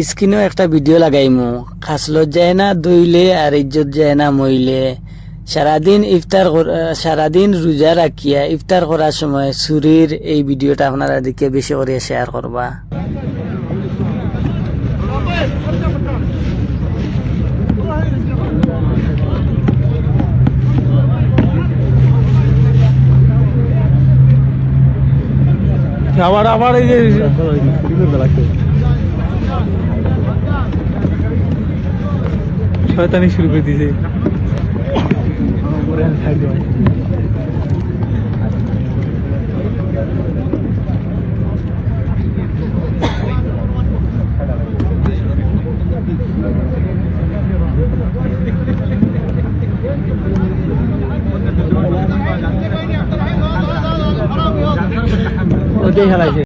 স্ক্রিনেও একটা ভিডিও লাগাইমু, খাসলত যায় না দইলে আর ইজ্জত যায় না মইলে। সারাদিন রোজা রাখিয়া ইফতার করার সময় চুরির এই ভিডিওটা আপনারা দিকে বেশি করে শেয়ার করবা। আবার এই যে শয়তানি শুরু করে দিয়েছে। ওটাই খেলাইছে।